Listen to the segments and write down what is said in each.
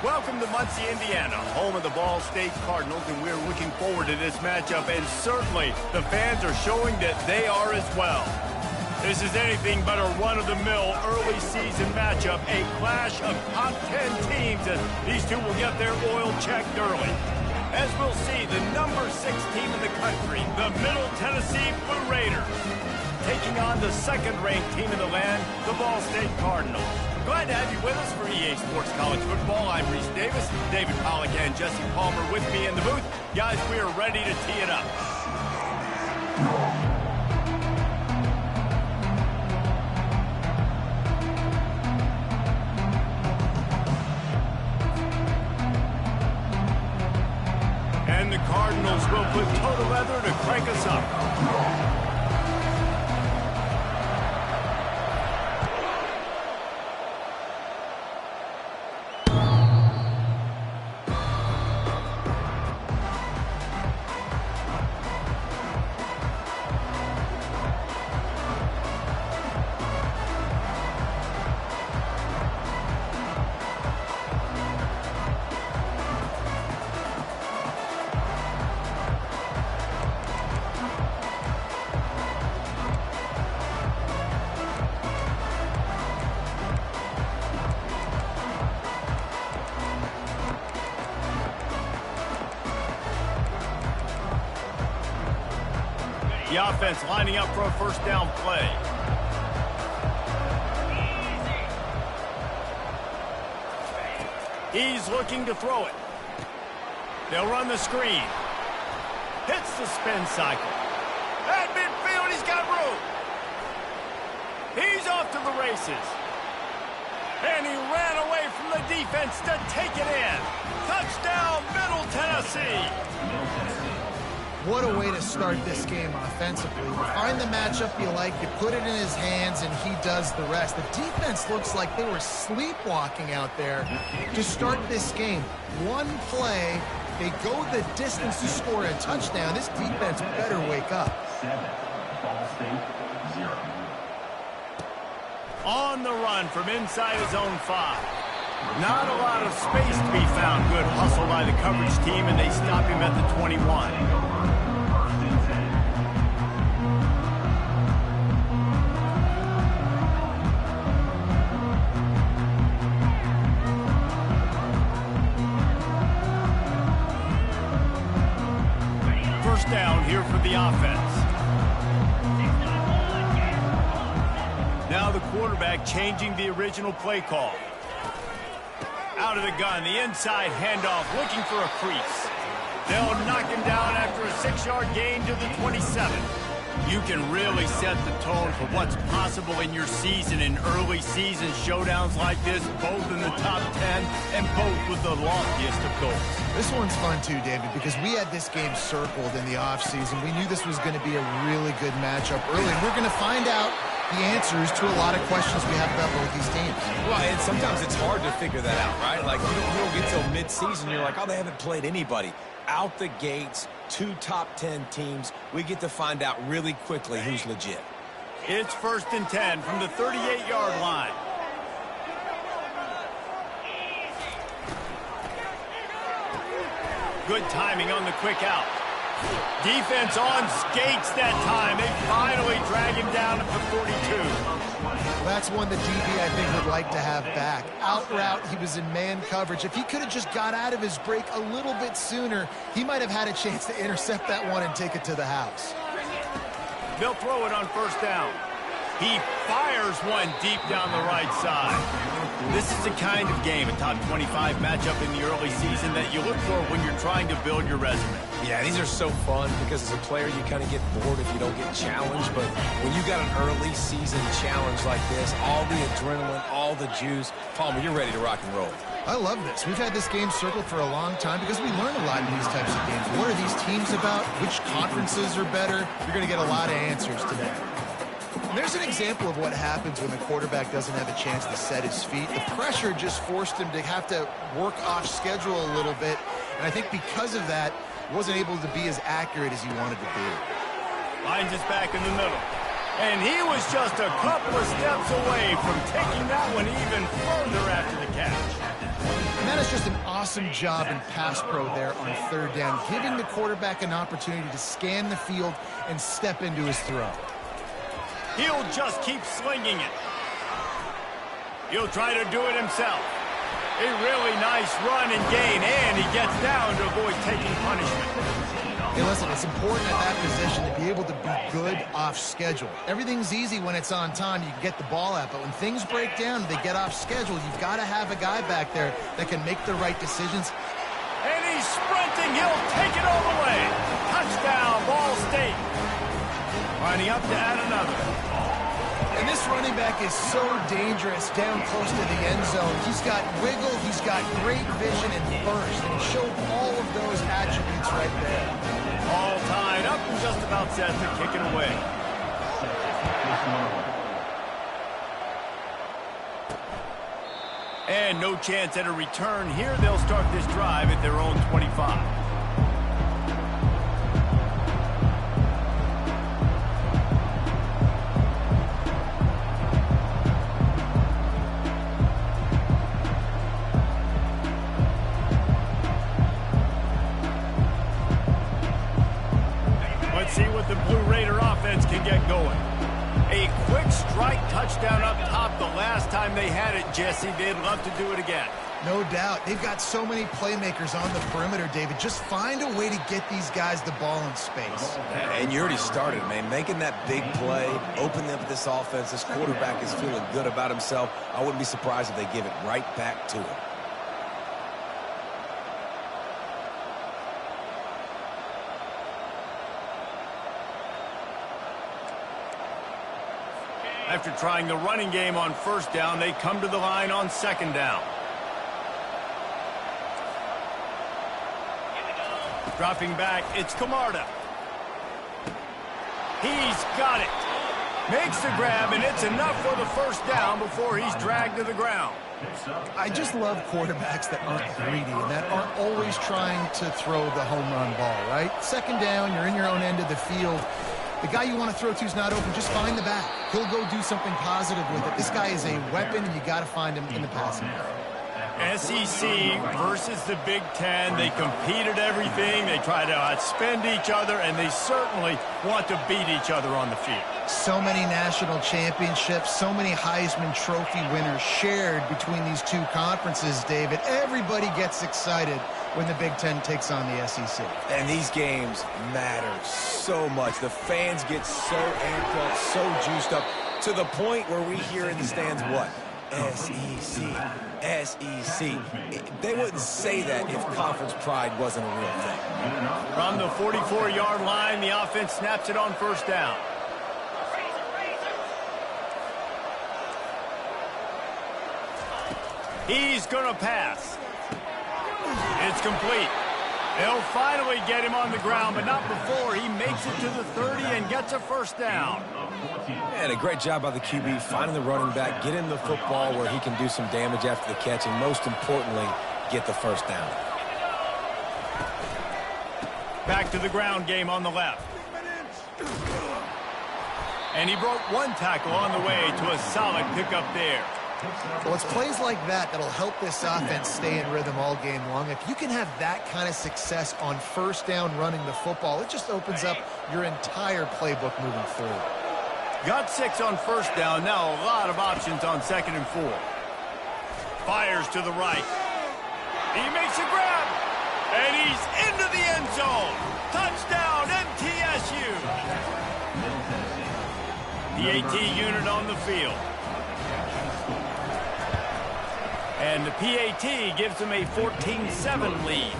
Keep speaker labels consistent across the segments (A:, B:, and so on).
A: Welcome to Muncie, Indiana, home of the Ball State Cardinals, and we're looking forward to this matchup, and certainly the fans are showing that they are as well. This is anything but a run-of-the-mill early season matchup, a clash of top 10 teams, and these two will get their oil checked early. As we'll see, the number 6 team in the country, the Middle Tennessee Blue Raiders, taking on the second-ranked team in the land, the Ball State Cardinals. Glad to have you with us for EA Sports College Football. I'm Reese Davis, David Pollack and Jesse Palmer with me in the booth. Guys, we are ready to tee it up. And the Cardinals will put total leather to crank us up. The offense lining up for a first down play. He's looking to throw it. They'll run the screen. Hits the spin cycle. At midfield, he's got room. He's off to the races. And he ran away from the defense to take it in. Touchdown, Middle Tennessee.
B: What a way to start this game offensively. You find the matchup you like, you put it in his hands, and he does the rest. The defense looks like they were sleepwalking out there to start this game. One play, they go the distance to score a touchdown. This defense better wake up.
C: 7, Ball State 0.
A: On the run from inside his own 5. Not a lot of space to be found. Good hustle by the coverage team, and they stop him at the 21. First down here for the offense. Now the quarterback changing the original play call. Out of the gun, the inside handoff, looking for a crease. They'll knock him down after a 6-yard gain to the 27. You can really set the tone for what's possible in your season in early season showdowns like this, both in the top 10 and both with the loftiest of goals.
B: This one's fun too, David, because we had this game circled in the offseason. We knew this was going to be a really good matchup early, and we're going to find out the answers to a lot of questions we have about both these teams.
D: Well, and sometimes it's hard to figure that out, right? Like, you don't get till mid-season, you're like, oh, they haven't played anybody. Out the gates, 2 top 10 teams, we get to find out really quickly who's legit.
A: It's 1st and 10 from the 38-yard line. Good timing on the quick out. Defense on skates that time. They finally drag him down at the 42.
B: That's one the DB, I think, would like to have back. Out route, he was in man coverage. If he could have just got out of his break a little bit sooner, he might have had a chance to intercept that one and take it to the house.
A: They'll throw it on first down. He fires one deep down the right side. This is the kind of game, a top 25 matchup in the early season, that you look for when you're trying to build your resume.
D: Yeah, these are so fun because as a player, you kind of get bored if you don't get challenged. But when you got an early season challenge like this, all the adrenaline, all the juice, Palmer, you're ready to rock and roll.
B: I love this. We've had this game circled for a long time because we learn a lot in these types of games. What are these teams about? Which conferences are better? You're going to get a lot of answers today. There's an example of what happens when the quarterback doesn't have a chance to set his feet. The pressure just forced him to have to work off schedule a little bit. And I think because of that, he wasn't able to be as accurate as he wanted to be.
A: Finds us back in the middle. And he was just a couple of steps away from taking that one even further after the catch.
B: And that was just an awesome job in pass pro there on third down, giving the quarterback an opportunity to scan the field and step into his throw.
A: He'll just keep slinging it. He'll try to do it himself. A really nice run and gain, and he gets down to avoid taking punishment.
B: Hey, listen, it's important at that position to be able to be good off schedule. Everything's easy when it's on time. You can get the ball out, but when things break down and they get off schedule, you've got to have a guy back there that can make the right decisions.
A: And he's sprinting. He'll take it all the way. Touchdown, Ball State. Lining up to add another.
B: And this running back is so dangerous down close to the end zone. He's got wiggle, he's got great vision and burst, and he showed all of those attributes right there.
A: All tied up and just about set to kick it away. And no chance at a return here. They'll start this drive at their own 25. See what the Blue Raider offense can get going. A quick strike touchdown up top the last time they had it, Jesse. They'd love to do it again.
B: No doubt. They've got so many playmakers on the perimeter, David. Just find a way to get these guys the ball in space.
D: And you already started, man. Making that big play, opening up this offense. This quarterback is feeling good about himself. I wouldn't be surprised if they give it right back to him.
A: After trying the running game on first down, they come to the line on second down. Dropping back, it's Camarda. He's got it. Makes the grab, and it's enough for the first down before he's dragged to the ground.
B: I just love quarterbacks that aren't greedy and that aren't always trying to throw the home run ball, right? Second down, you're in your own end of the field. The guy you want to throw to is not open. Just find the back. He'll go do something positive with it. This guy is a weapon, and you got to find him in the passing game.
A: SEC versus the Big Ten. They compete at everything. They try to outspend each other, and they certainly want to beat each other on the field.
B: So many national championships, so many Heisman Trophy winners shared between these two conferences, David. Everybody gets excited when the Big Ten takes on the SEC.
D: And these games matter so much. The fans get so amped up, so juiced up, to the point where we hear in the stands what? SEC, SEC. They wouldn't say that if conference pride wasn't a real thing.
A: From the 44-yard line, the offense snaps it on first down. He's going to pass. It's complete. They'll finally get him on the ground, but not before he makes it to the 30 and gets a first down.
D: And a great job by the QB finding the running back, get him the football where he can do some damage after the catch, and most importantly, get the first down.
A: Back to the ground game on the left. And he broke one tackle on the way to a solid pickup there.
B: Well, it's plays like that that'll help this offense stay in rhythm all game long. If you can have that kind of success on first down running the football, it just opens up your entire playbook moving forward.
A: Got 6 on first down. Now a lot of options on 2nd and 4. Fires to the right. He makes a grab. And he's into the end zone. Touchdown, MTSU. The AT unit on the field. And the PAT gives them a 14-7 lead.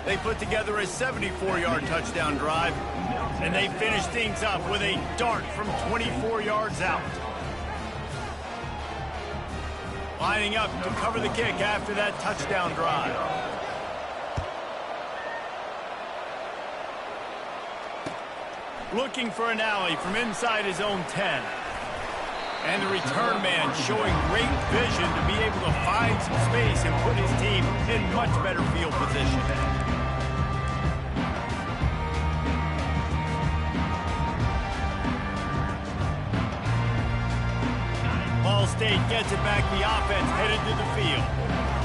A: They put together a 74-yard touchdown drive, and they finish things up with a dart from 24 yards out. Lining up to cover the kick after that touchdown drive. Looking for an alley from inside his own 10. And the return man showing great vision to be able to find some space and put his team in much better field position. Ball State gets it back. The offense headed to the field.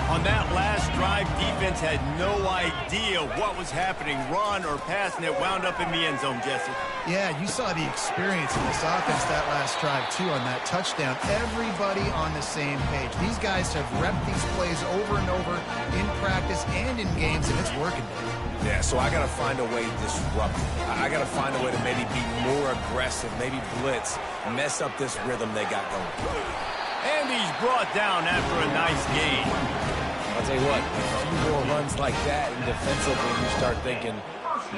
A: On that last drive, defense had no idea what was happening, run or pass, and it wound up in the end zone, Jesse.
B: Yeah, you saw the experience in this offense that last drive, too, on that touchdown. Everybody on the same page. These guys have repped these plays over and over in practice and in games, and it's working.
D: Yeah, so I got to find a way to disrupt it. I got to find a way to maybe be more aggressive, maybe blitz, mess up this rhythm they got going.
A: And he's brought down after a nice gain.
D: I'll tell you what, a few more runs like that, and defensively you start thinking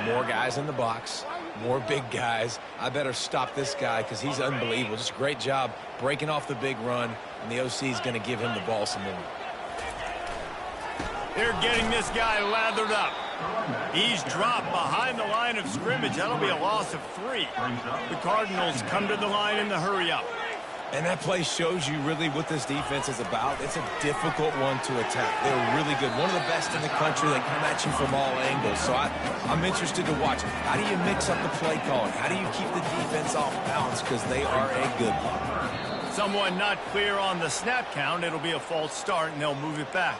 D: more guys in the box, more big guys. I better stop this guy because he's unbelievable. Just a great job breaking off the big run, and the OC is going to give him the ball some more.
A: They're getting this guy lathered up. He's dropped behind the line of scrimmage. That'll be a loss of 3. The Cardinals come to the line in the hurry-up.
D: And that play shows you really what this defense is about. It's a difficult one to attack. They're really good. One of the best in the country. They come at you from all angles. So I'm interested to watch. How do you mix up the play calling? How do you keep the defense off balance? Because they are a good one.
A: Someone not clear on the snap count. It'll be a false start, and they'll move it back.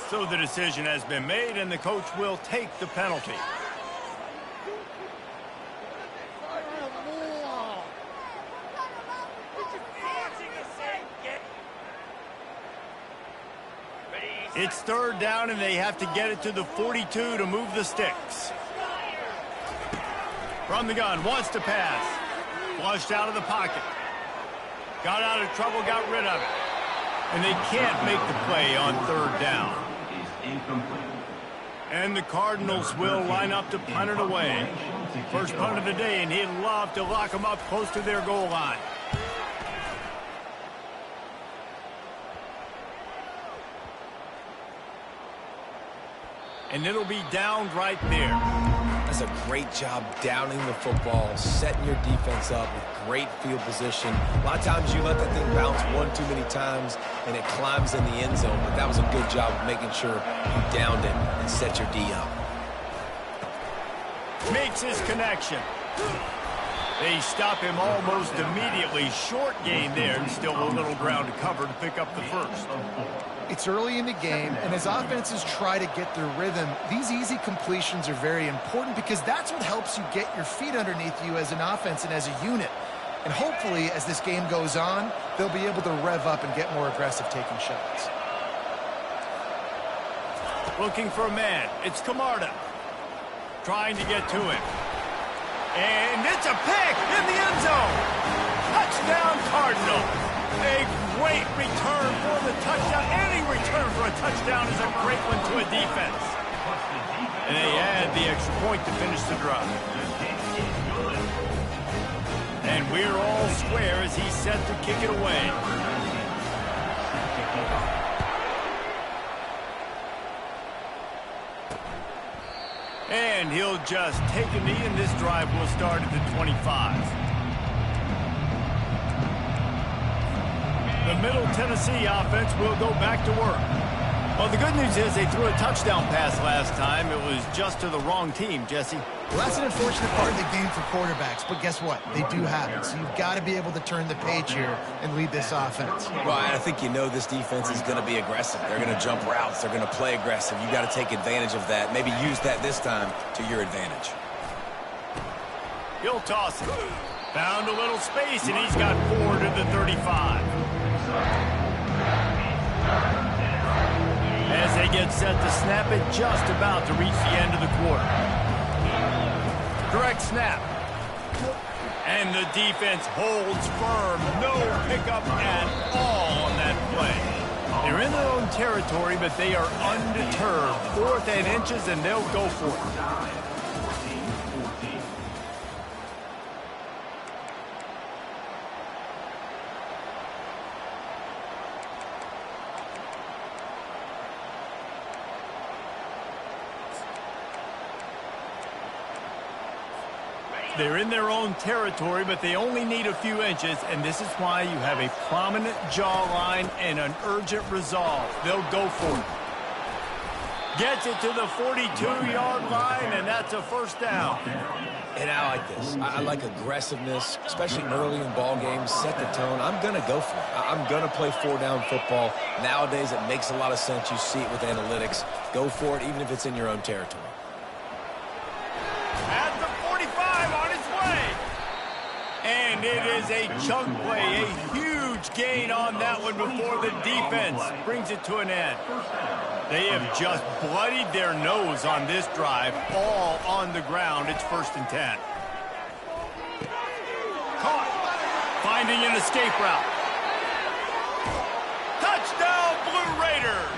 A: So the decision has been made, and the coach will take the penalty. It's 3rd down, and they have to get it to the 42 to move the sticks. From the gun, wants to pass. Flushed out of the pocket. Got out of trouble, got rid of it. And they can't make the play on 3rd down. And the Cardinals will line up to punt it away. First punt of the day, and he'd love to lock them up close to their goal line. And it'll be downed right there.
D: That's a great job downing the football, setting your defense up with great field position. A lot of times you let that thing bounce one too many times and it climbs in the end zone, but that was a good job of making sure you downed it and set your D up.
A: Makes his connection. They stop him almost immediately. Short gain there, and still a little ground to cover to pick up the first.
B: It's early in the game, and as offenses try to get their rhythm, these easy completions are very important because that's what helps you get your feet underneath you as an offense and as a unit. And hopefully, as this game goes on, they'll be able to rev up and get more aggressive taking shots.
A: Looking for a man. It's Camarda. Trying to get to him. And it's a pick in the end zone. Touchdown, Cardinal. A great return for the touchdown. Any return for a touchdown is a great one to a defense. And they add the extra point to finish the drive. And we're all square as he's set to kick it away. And he'll just take a knee, and this drive will start at the 25. The Middle Tennessee offense will go back to work. Well, the good news is they threw a touchdown pass last time. It was just to the wrong team, Jesse.
B: Well, that's an unfortunate part of the game for quarterbacks, but guess what? They do have it, so you've got to be able to turn the page here and lead this offense.
D: Well, I think you know this defense is going to be aggressive. They're going to jump routes. They're going to play aggressive. You got to take advantage of that. Maybe use that this time to your advantage.
A: He'll toss it. Found a little space, and he's got 4 to the 35. As they get set to snap it, just about to reach the end of the quarter. Direct snap. And the defense holds firm. No pickup at all on that play. They're in their own territory, but they are undeterred. 4th and inches, and they'll go for it. They're in their own territory, but they only need a few inches, and this is why you have a prominent jawline and an urgent resolve. They'll go for it. Gets it to the 42-yard line, and that's a first down.
D: And I like this. I like aggressiveness, especially early in ball games. Set the tone. I'm going to go for it. I'm going to play four-down football. Nowadays, it makes a lot of sense. You see it with analytics. Go for it, even if it's in your own territory.
A: At the 45, on its way. And it is a chunk play, a huge gain on that one before the defense brings it to an end. They have just bloodied their nose on this drive, all on the ground. It's 1st and 10. Caught. Finding an escape route. Touchdown, Blue Raiders.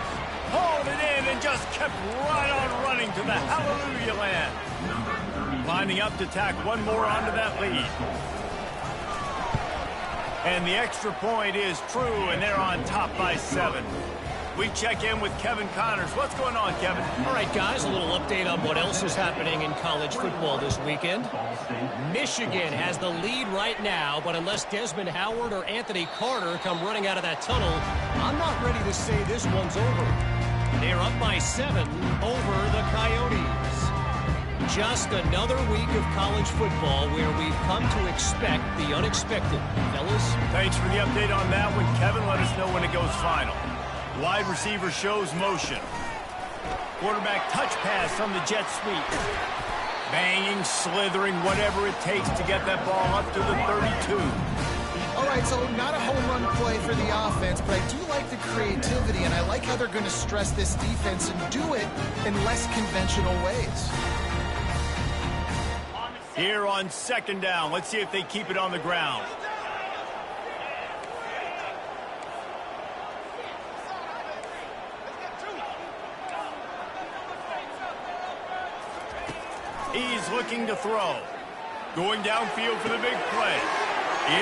A: Hauled it in and just kept right on running to the hallelujah land. Lining up to tack one more onto that lead. And the extra point is true, and they're on top by 7. We check in with Kevin Connors. What's going on, Kevin?
E: All right, guys, a little update on what else is happening in college football this weekend. Michigan has the lead right now, but unless Desmond Howard or Anthony Carter come running out of that tunnel, I'm not ready to say this one's over. They're up by 7 over the Coyotes. Just another week of college football where we've come to expect the unexpected. Fellas?
A: Thanks for the update on that one, Kevin. Let us know when it goes final. Wide receiver shows motion. Quarterback touch pass on the jet sweep. Banging, slithering, whatever it takes to get that ball up to the 32.
B: All right, so not a home run play for the offense, but I do like the creativity, and I like how they're going to stress this defense and do it in less conventional ways.
A: Here on 2nd down, let's see if they keep it on the ground. He's looking to throw. Going downfield for the big play.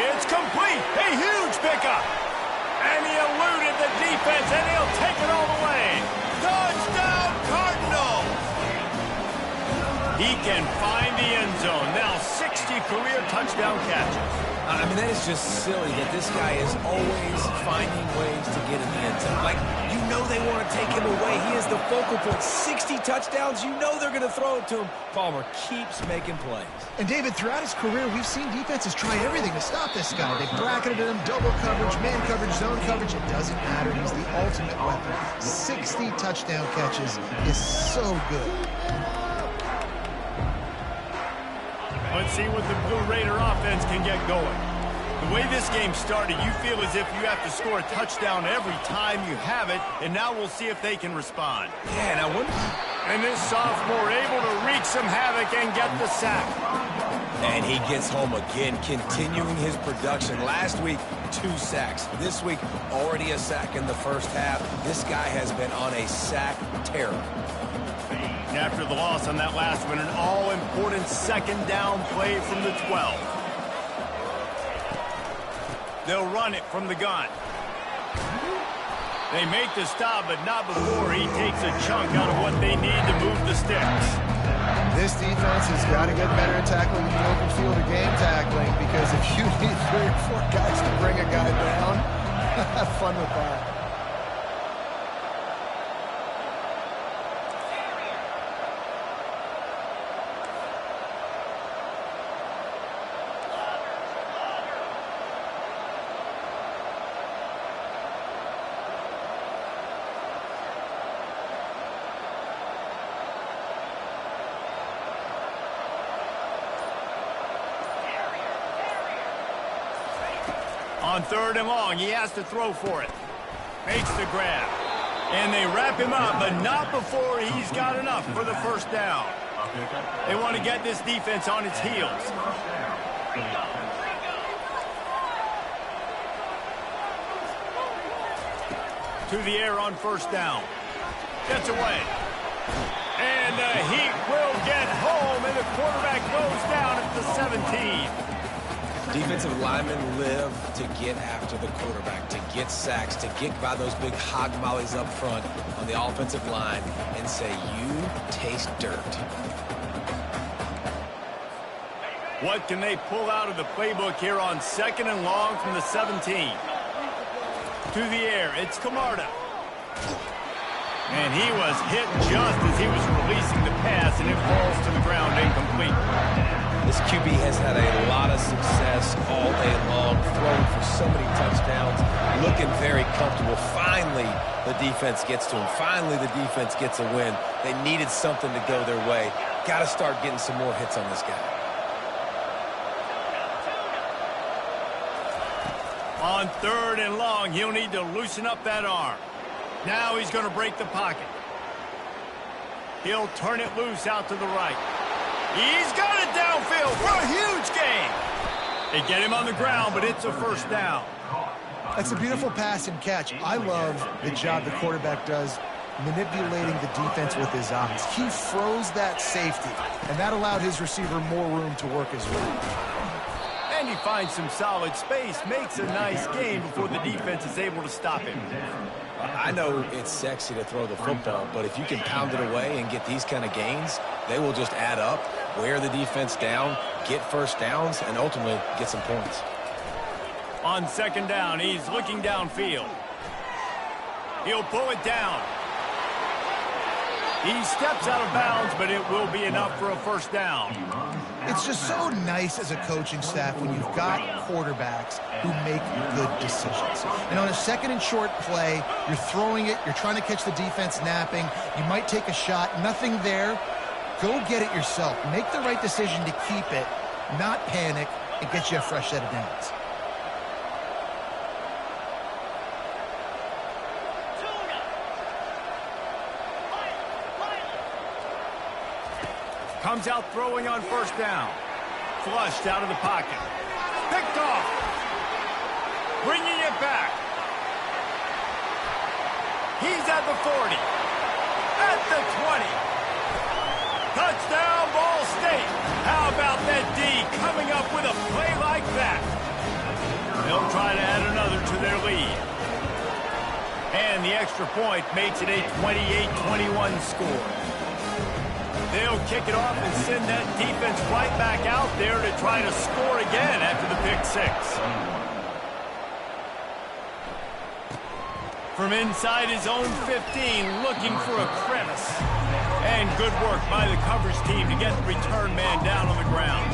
A: It's complete. A huge pickup. And he eluded the defense, and he'll take it all the way. Touchdown, Cardinals! He can find the end zone. Now 60 career touchdown catches.
D: I mean, that is just silly that this guy is always finding ways to get in the end zone. Like, you know they want to take him away. He is the focal point. 60 touchdowns, you know they're going to throw it to him. Palmer keeps making plays.
B: And, David, throughout his career, we've seen defenses try everything to stop this guy. They bracketed him, double coverage, man coverage, zone coverage. It doesn't matter. He's the ultimate weapon. 60 touchdown catches is so good.
A: Let's see what the Blue Raider offense can get going. The way this game started, you feel as if you have to score a touchdown every time you have it, and now we'll see if they can respond.
D: Yeah, and I wonder...
A: And this sophomore able to wreak some havoc and get the sack.
D: And he gets home again, continuing his production. Last week, 2 sacks. This week, already a sack in the first half. This guy has been on a sack terror.
A: After the loss on that last one, an all-important 2nd down play from the 12. They'll run it from the gun. They make the stop, but not before he takes a chunk out of what they need to move the sticks.
B: This defense has got to get better at tackling in the open field or game tackling, because if you need 3 or 4 guys to bring a guy down, have fun with that.
A: On 3rd and long, he has to throw for it. Makes the grab. And they wrap him up, but not before he's got enough for the 1st down. They want to get this defense on its heels. To the air on 1st down. Gets away. And the Heat will get home, and the quarterback goes down at the 17.
D: Defensive linemen live to get after the quarterback, to get sacks, to get by those big hog mollies up front on the offensive line and say, you taste dirt.
A: What can they pull out of the playbook here on 2nd and long from the 17? To the air, it's Camarda. And he was hit just as he was releasing the pass, and it falls to the ground incomplete.
D: This QB has had a lot of success all day long, throwing for so many touchdowns, looking very comfortable. Finally, the defense gets to him. Finally, the defense gets a win. They needed something to go their way. Got to start getting some more hits on this guy.
A: On 3rd and long, he'll need to loosen up that arm. Now he's going to break the pocket. He'll turn it loose out to the right. He's got it downfield for a huge gain. They get him on the ground, but it's a first down.
B: That's a beautiful pass and catch. I love the job the quarterback does manipulating the defense with his eyes. He froze that safety, and that allowed his receiver more room to work his way.
A: And he finds some solid space, makes a nice gain before the defense is able to stop him.
D: I know it's sexy to throw the football, but if you can pound it away and get these kind of gains, they will just add up, wear the defense down, get first downs, and ultimately get some points.
A: On 2nd down, he's looking downfield. He'll pull it down. He steps out of bounds, but it will be enough for a first down.
B: It's just so nice as a coaching staff when you've got quarterbacks who make good decisions. And on a 2nd and short play, you're throwing it, you're trying to catch the defense napping, you might take a shot, nothing there. Go get it yourself. Make the right decision to keep it, not panic, and get you a fresh set of downs.
A: Comes out throwing on 1st down. Flushed out of the pocket. Picked off. Bringing it back. He's at the 40. At the 20. Touchdown, Ball State. How about that D coming up with a play like that? They'll try to add another to their lead. And the extra point makes it a 28-21 score. They'll kick it off and send that defense right back out there to try to score again after the pick 6. From inside his own 15, looking for a crevice. And good work by the coverage team to get the return man down on the ground.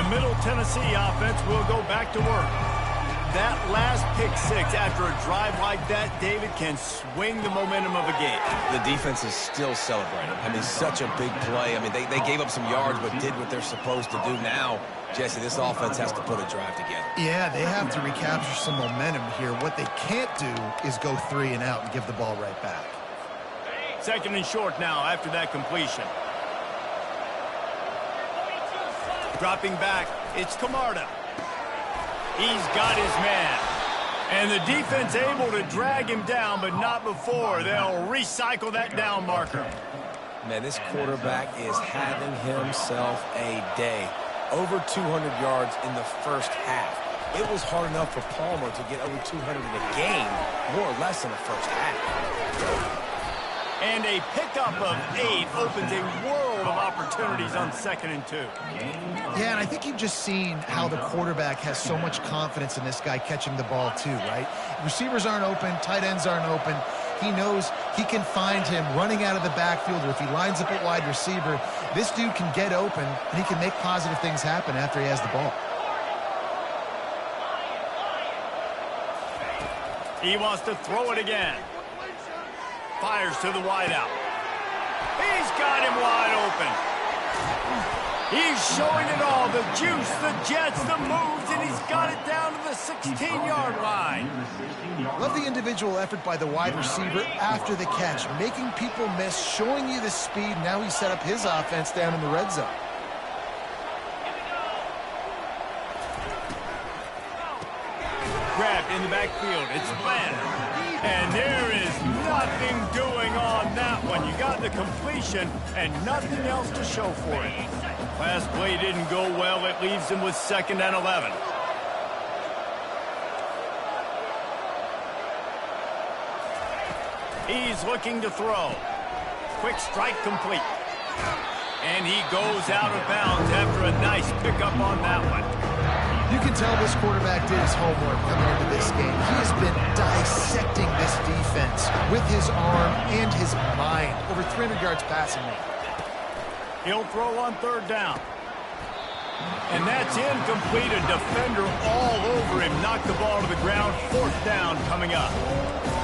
A: Middle Tennessee offense will go back to work. That last pick 6 after a drive like that, David, can swing the momentum of a game.
D: The defense is still celebrating. I mean, such a big play. I mean, they gave up some yards but did what they're supposed to do. Now, Jesse, this offense has to put a drive together.
B: Yeah, they have to recapture some momentum here. What they can't do is go 3 and out and give the ball right back.
A: 2nd and short now after that completion. Dropping back, it's Camarda. He's got his man. And the defense able to drag him down, but not before. They'll recycle that down marker.
D: Man, this quarterback is having himself a day. Over 200 yards in the first half. It was hard enough for Palmer to get over 200 in a game, more or less in the first half.
A: And a pickup of 8 opens a world of opportunities on 2nd and 2.
B: Yeah, and I think you've just seen how the quarterback has so much confidence in this guy catching the ball too, right? Receivers aren't open, tight ends aren't open. He knows he can find him running out of the backfield, or if he lines up at wide receiver, this dude can get open, and he can make positive things happen after he has the ball.
A: He wants to throw it again. Fires to the wideout. He's got him wide open. He's showing it all. The juice, the jets, the moves, and he's got it down to the 16-yard line.
B: Love the individual effort by the wide receiver after the catch, making people miss, showing you the speed. Now he's set up his offense down in the red zone.
A: Grabbed in the backfield. It's Glenn. And there is nothing doing on that one. You got the completion and nothing else to show for it. Last play didn't go well. It leaves him with 2nd and 11. He's looking to throw. quick strike complete. And he goes out of bounds after a nice pickup on that one.
B: You can tell this quarterback did his homework coming into this game. He has been dissecting this defense with his arm and his mind. Over 300 yards passing me.
A: He'll throw on third down. And that's incomplete. A defender all over him. Knocked the ball to the ground. Fourth down coming up.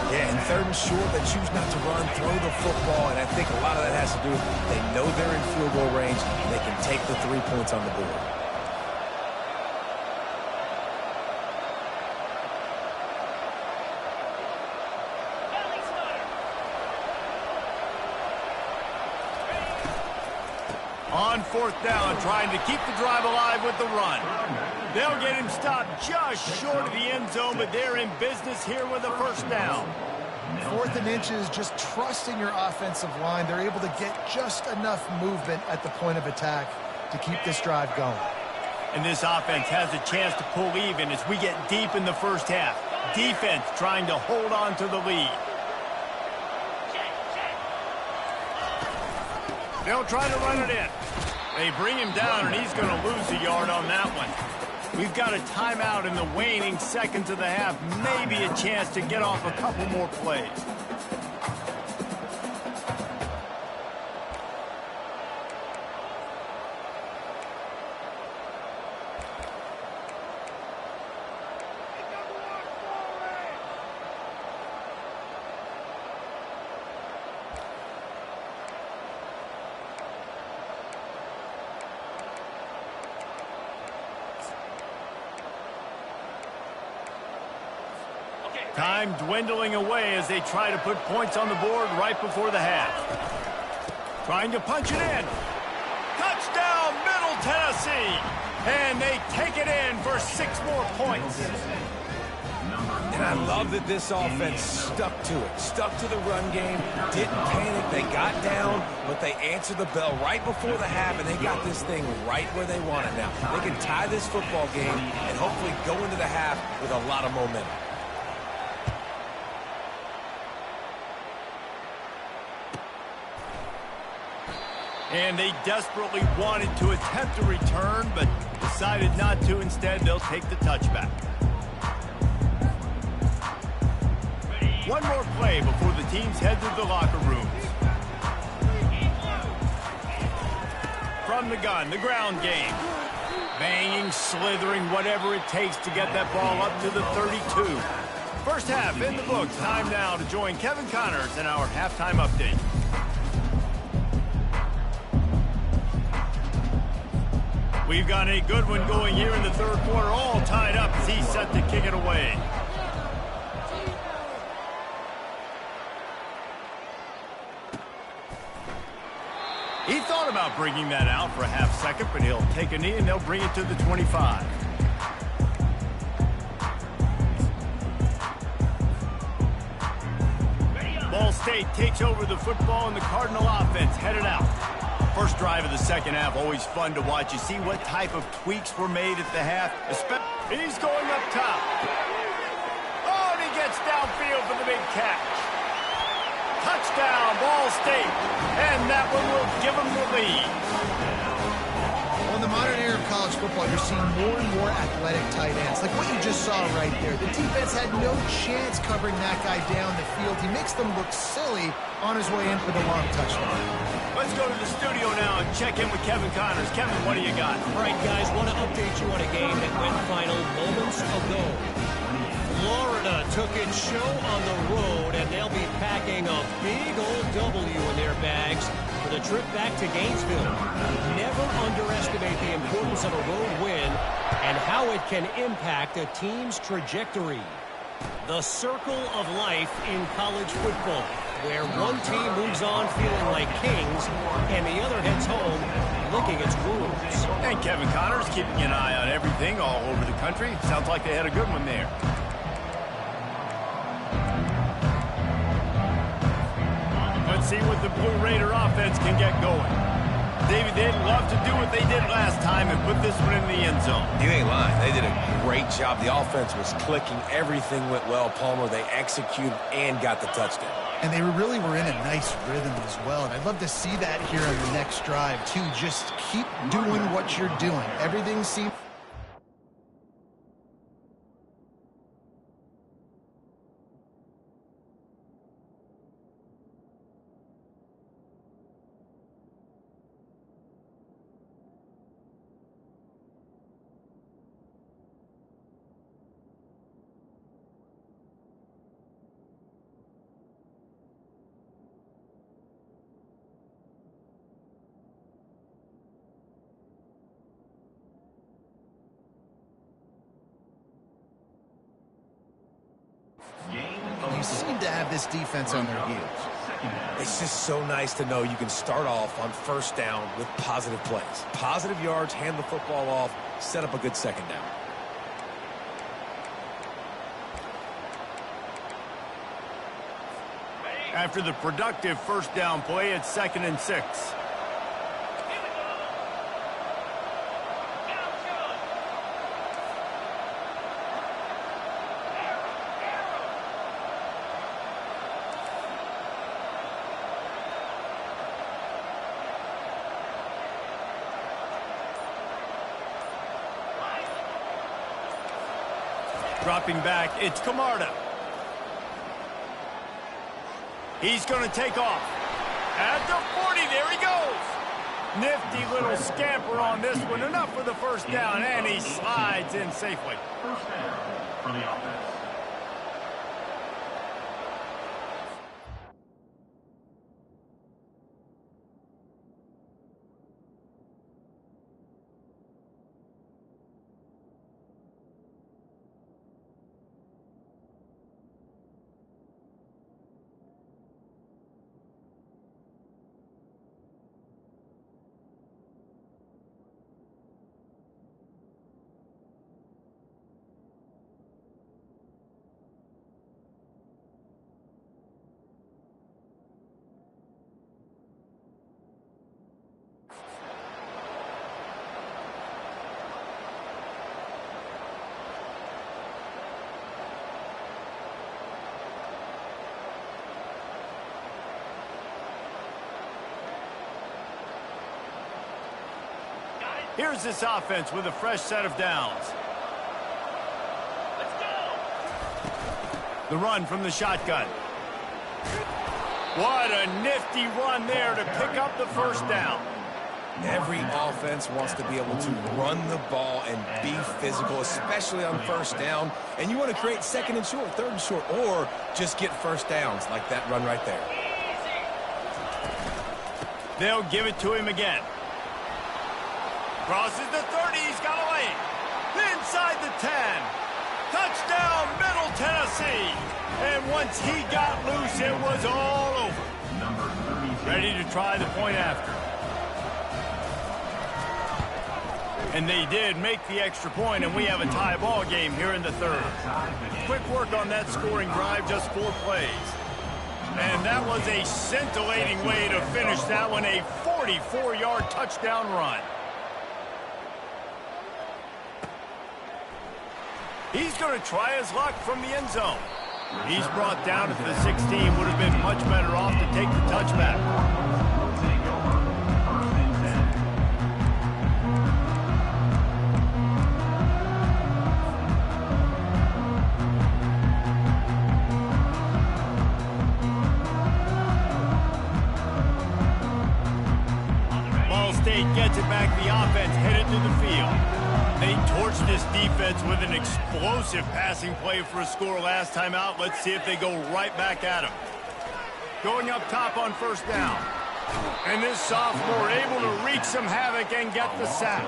D: Yeah, and third and short, they choose not to run, throw the football, and I think a lot of that has to do with they know they're in field goal range, and they can take the 3 points on the board.
A: On fourth down, trying to keep the drive alive with the run. They'll get him stopped just short of the end zone, but they're in business here with a first down.
B: 4th and inches, just trusting your offensive line. They're able to get just enough movement at the point of attack to keep this drive going.
A: And this offense has a chance to pull even as we get deep in the first half. Defense trying to hold on to the lead. They'll try to run it in. They bring him down, and he's going to lose a yard on that one. We've got a timeout in the waning seconds of the half. Maybe a chance to get off a couple more plays. Time dwindling away as they try to put points on the board right before the half. Trying to punch it in. Touchdown, Middle Tennessee. And they take it in for 6 more points.
D: And I love that this offense stuck to it. Stuck to the run game. Didn't panic. They got down, but they answered the bell right before the half, and they got this thing right where they want it now. They can tie this football game and hopefully go into the half with a lot of momentum.
A: And they desperately wanted to attempt a return, but decided not to. Instead, they'll take the touchback. One more play before the teams head to the locker rooms. From the gun, the ground game. Banging, slithering, whatever it takes to get that ball up to the 32. First half in the books. Time now to join Kevin Connors in our halftime update. We've got a good one going here in the third quarter, all tied up as he's set to kick it away. He thought about bringing that out for a half second, but he'll take a knee and they'll bring it to the 25. Ball State takes over the football and the Cardinal offense headed out. First drive of the second half, always fun to watch. You see what type of tweaks were made at the half. He's going up top. Oh, and he gets downfield for the big catch. Touchdown, Ball State. And that one will give them the lead.
B: Well, in the modern era of college football, you're seeing more and more athletic tight ends. Like what you just saw right there. The defense had no chance covering that guy down the field. He makes them look silly on his way in for the long touchdown.
A: Let's go to the studio now and check in with Kevin Connors. Kevin, what do you got?
E: All right, guys, want to update you on a game that went final moments ago. Florida took its show on the road, and they'll be packing a big old W in their bags for the trip back to Gainesville. Never underestimate the importance of a road win and how it can impact a team's trajectory. The circle of life in college football, where one team moves on feeling like kings and the other heads home licking its wounds.
A: And Kevin Connors keeping an eye on everything all over the country. Sounds like they had a good one there. Let's see what the Blue Raider offense can get going. David, they'd love to do what they did last time and put this one in the end zone.
D: You ain't lying. They did a great job. The offense was clicking. Everything went well, Palmer. They executed and got the touchdown.
B: And they really were in a nice rhythm as well. And I'd love to see that here on the next drive, too. Just keep doing what you're doing. Everything seems... You seem to have this defense on their heels.
D: It's just so nice to know you can start off on first down with positive plays. Positive yards, hand the football off, set up a good second down.
A: After the productive first down play, it's 2nd and 6. Dropping back, it's Camarda. He's going to take off. At the 40, there he goes. Nifty little scamper on this one. Enough for the first down, and he slides in safely.
C: First down for the offense.
A: Here's this offense with a fresh set of downs. Let's go! The run from the shotgun. What a nifty run there to pick up the first down.
D: Every offense wants to be able to run the ball and be physical, especially on first down. And you want to create 2nd and short, 3rd and short, or just get first downs like that run right there.
A: They'll give it to him again. Crosses the 30, he's got a lane. Inside the 10. Touchdown, Middle Tennessee. And once he got loose, it was all over. Ready to try the point after. And they did make the extra point, and we have a tie ball game here in the 3rd. Quick work on that scoring drive, just 4 plays. And that was a scintillating way to finish that one, a 44-yard touchdown run. He's going to try his luck from the end zone. He's brought down at the 16. Would have been much better off to take the touchback. Ball State gets it back. The offense headed to the field. They torched this defense with an explosive passing play for a score last time out. Let's see if they go right back at him. Going up top on first down. And this sophomore able to wreak some havoc and get the sack.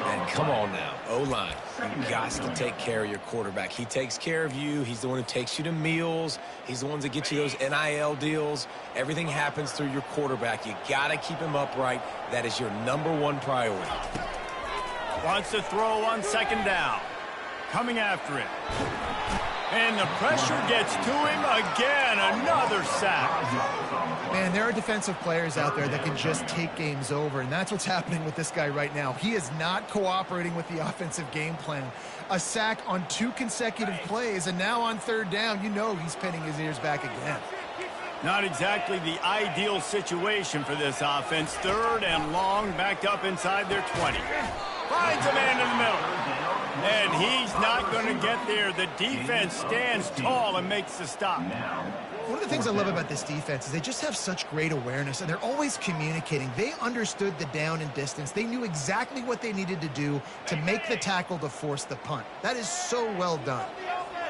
D: And come on now, O-line. You got to take care of your quarterback. He takes care of you. He's the one who takes you to meals. He's the one that gets you those NIL deals. Everything happens through your quarterback. You got to keep him upright. That is your #1 priority.
A: Wants to throw on 2nd down. Coming after it. And the pressure gets to him again. Another sack.
B: Man, there are defensive players out there that can just take games over, and that's what's happening with this guy right now. He is not cooperating with the offensive game plan. A sack on 2 consecutive plays, and now on 3rd down, you know he's pinning his ears back again.
A: Not exactly the ideal situation for this offense. 3rd and long, backed up inside their 20. Finds a man in the middle. And he's not going to get there. The defense stands tall and makes the stop.
B: One of the things I love about this defense is they just have such great awareness, and they're always communicating. They understood the down and distance. They knew exactly what they needed to do to make the tackle to force the punt. That is so well done.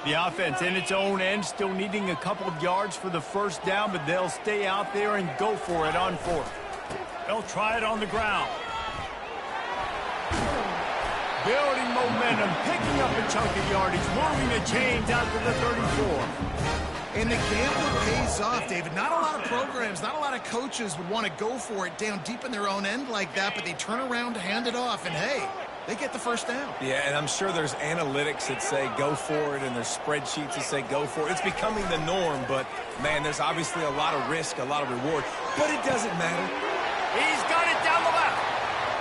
A: The offense in its own end still needing a couple of yards for the first down, but they'll stay out there and go for it on 4th. They'll try it on the ground. Building momentum, picking up a chunk of yardage, moving the chains out to the 34.
B: And the gamble pays off, David. Not a lot of programs, not a lot of coaches would want to go for it down deep in their own end like that, but they turn around to hand it off, and hey, they get the first down.
D: Yeah, and I'm sure there's analytics that say go for it, and there's spreadsheets that say go for it. It's becoming the norm, but, man, there's obviously a lot of risk, a lot of reward. But it doesn't matter.
A: He's got it down the left.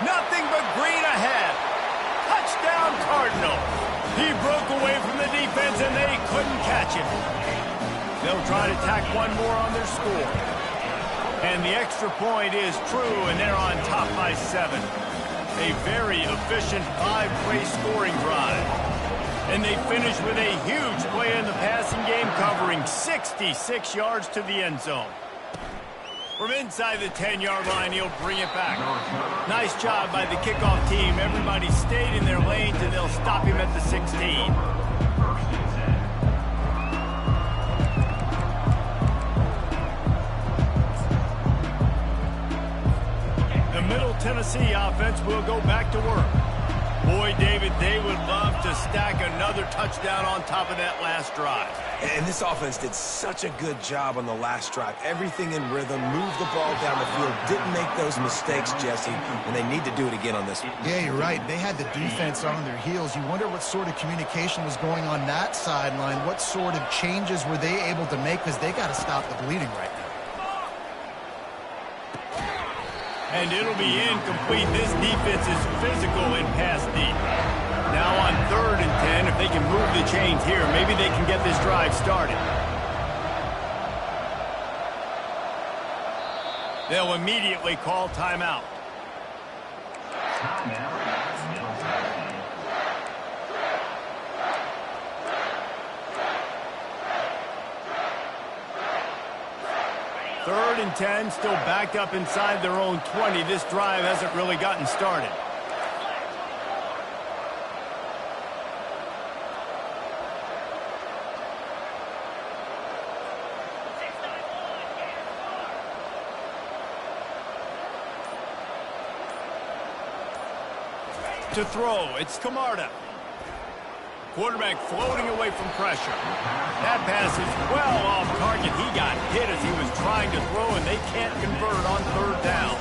A: Nothing but green ahead. Touchdown, Cardinals. He broke away from the defense, and they couldn't catch him. They'll try to tack one more on their score. And the extra point is true, and they're on top by 7. A very efficient 5-play scoring drive. And they finish with a huge play in the passing game, covering 66 yards to the end zone. From inside the 10-yard line, he'll bring it back. Nice job by the kickoff team. Everybody stayed in their lanes, and they'll stop him at the 16. The Middle Tennessee offense will go back to work. Boy, David, they would love to stack another touchdown on top of that last drive.
D: And this offense did such a good job on the last drive. Everything in rhythm, moved the ball down the field, didn't make those mistakes, Jesse, and they need to do it again on this one.
B: Yeah, you're right. They had the defense on their heels. You wonder what sort of communication was going on that sideline. What sort of changes were they able to make, because they got to stop the bleeding right now.
A: And it'll be incomplete. This defense is physical in pass deep. Now on 3rd and 10, if they can move the chains here, maybe they can get this drive started. They'll immediately call timeout. Third and 10, still backed up inside their own 20. This drive hasn't really gotten started. To throw, it's Camarda. Quarterback floating away from pressure. That pass is well off target. He got hit as he was trying to throw, and they can't convert on 3rd down.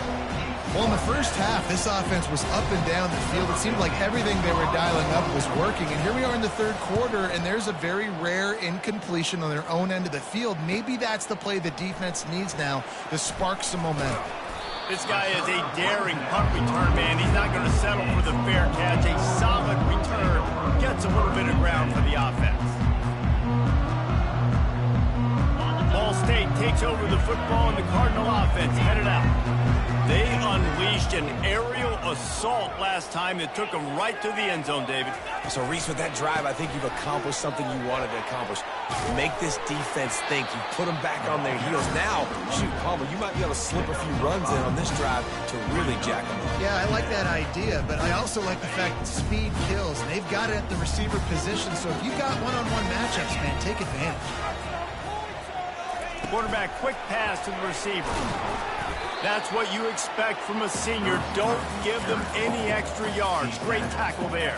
B: Well, in the first half, this offense was up and down the field. It seemed like everything they were dialing up was working. And here we are in the 3rd quarter, and there's a very rare incompletion on their own end of the field. Maybe that's the play the defense needs now to spark some momentum.
A: This guy is a daring punt return man. He's not going to settle for the fair catch. A solid return gets a little bit of ground for the offense. Ball State takes over the football, and the Cardinal offense headed out. They unleashed an aerial assault last time that took them right to the end zone, David.
D: So, Reese, with that drive, I think you've accomplished something you wanted to accomplish. Make this defense think. You put them back on their heels. Now, shoot, Palmer, you might be able to slip a few runs in on this drive to really jack them up.
B: Yeah, I like that idea, but I also like the fact that speed kills, and they've got it at the receiver position. So if you've got one-on-one matchups, man, take advantage.
A: Quarterback, quick pass to the receiver. That's what you expect from a senior. Don't give them any extra yards. Great tackle there.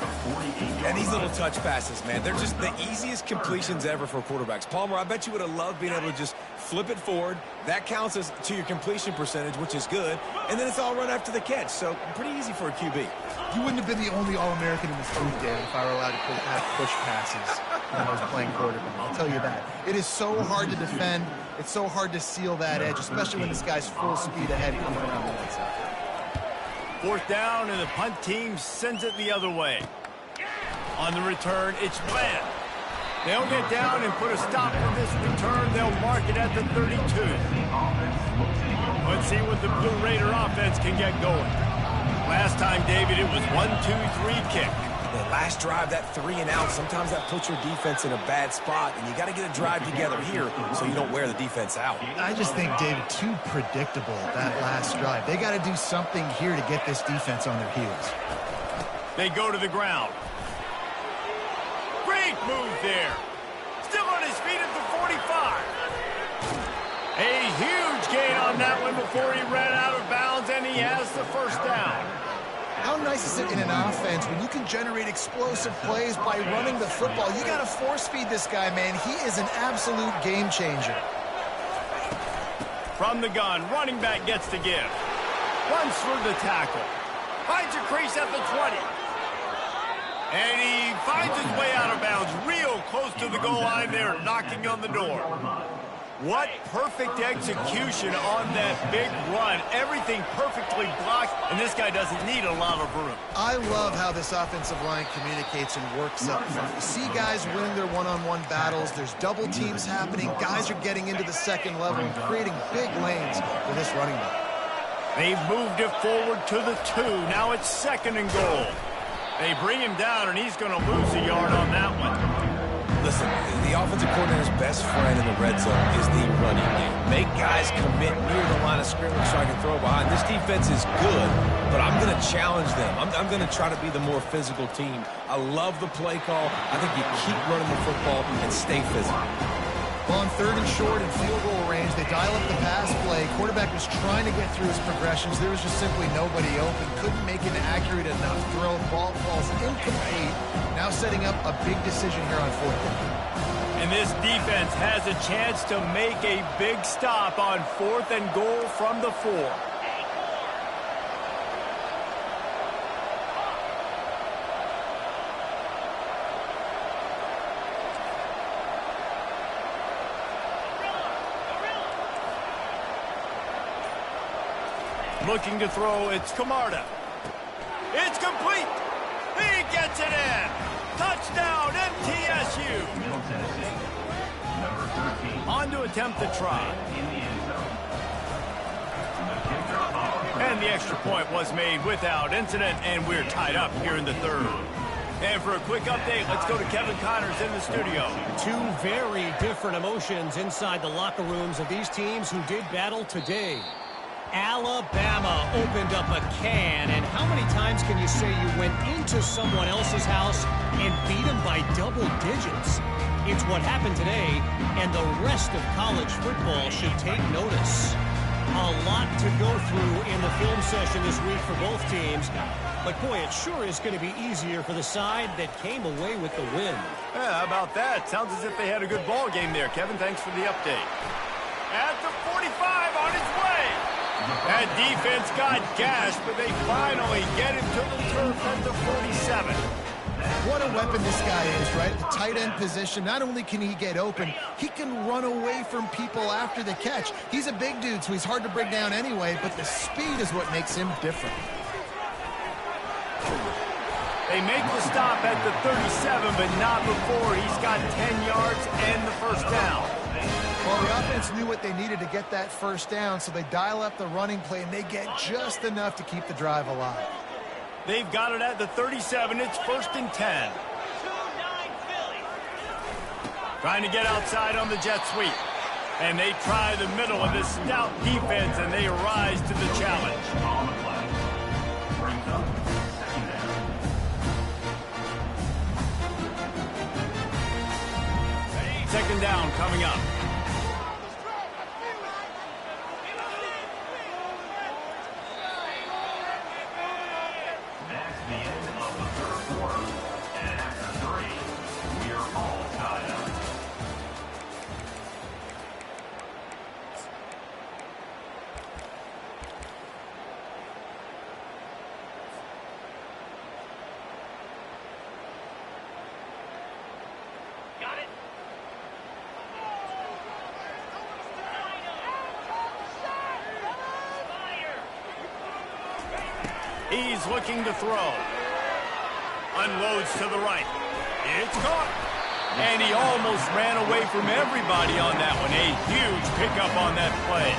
D: And these little touch passes, man, they're just the easiest completions ever for quarterbacks. Palmer, I bet you would have loved being able to just flip it forward. That counts as to your completion percentage, which is good. And then it's all run after the catch. So pretty easy for a QB.
B: You wouldn't have been the only All-American in this booth, Dan, if I were allowed to have push passes when I was playing quarterback. I'll tell you that. It is so hard to defend. It's so hard to seal that edge, especially when this guy's full speed ahead coming around the outside.
A: 4th down, and the punt team sends it the other way. On the return, it's Bland. They'll get down and put a stop for this return. They'll mark it at the 32. Let's see what the Blue Raider offense can get going. Last time, David, it was 1-2-3 kick.
D: The last drive, that 3 and out, sometimes that puts your defense in a bad spot, and you got to get a drive together here so you don't wear the defense out.
B: I just think, David, too predictable, that last drive. They got to do something here to get this defense on their heels.
A: They go to the ground. Great move there. Still on his feet at the 45. A huge gain on that one before he ran out of bounds, and he has the first down.
B: How nice is it in an offense when you can generate explosive plays by running the football? You got to force feed this guy, man. He is an absolute game changer.
A: From the gun, running back gets to give. Runs through the tackle. Finds a crease at the 20. And he finds his way out of bounds real close to the goal line there, knocking on the door. What perfect execution on that big run. Everything perfectly blocked, and this guy doesn't need a lot of room.
B: I love how this offensive line communicates and works up front. You see guys winning their one-on-one battles. There's double teams happening. Guys are getting into the second level and creating big lanes for this running back.
A: They've moved it forward to the 2. Now it's 2nd and goal. They bring him down, and he's going to lose a yard on that one.
D: Listen, the offensive coordinator's best friend in the red zone is the running game. Make guys commit near the line of scrimmage so I can throw behind. This defense is good, but I'm going to challenge them. I'm going to try to be the more physical team. I love the play call. I think you keep running the football and stay physical.
B: Well, on 3rd and short and field goal range, they dial up the pass play. Quarterback was trying to get through his progressions. There was just simply nobody open. Couldn't make an accurate enough throw. Ball falls incomplete. Now setting up a big decision here on 4th down.
A: And this defense has a chance to make a big stop on 4th and goal from the 4. Looking to throw, it's Camarda. It's complete. He gets it in. Touchdown, MTSU. On to attempt the try. And the extra point was made without incident, and we're tied up here in the 3rd. And for a quick update, let's go to Kevin Connors in the studio.
E: 2 very different emotions inside the locker rooms of these teams who did battle today. Alabama opened up a can, and how many times can you say you went into someone else's house and beat them by double digits? It's what happened today, and the rest of college football should take notice. A lot to go through in the film session this week for both teams, but boy, it sure is going to be easier for the side that came away with the win.
A: Yeah, how about that? Sounds as if they had a good ball game there. Kevin, thanks for the update. At the 45 on his way. That defense got gashed, but they finally get him to the turf at the 47.
B: What a weapon this guy is, right? At the tight end position, not only can he get open, he can run away from people after the catch. He's a big dude, so he's hard to bring down anyway, but the speed is what makes him different.
A: They make the stop at the 37, but not before he's got 10 yards and the first down.
B: Well, the offense knew what they needed to get that first down, so they dial up the running play, and they get just enough to keep the drive alive.
A: They've got it at the 37. It's 1st and 10. Trying to get outside on the jet sweep. And they try the middle of this stout defense, and they rise to the challenge. 2nd down coming up. He's looking to throw. Unloads to the right. It's caught. And he almost ran away from everybody on that one. A huge pickup on that play.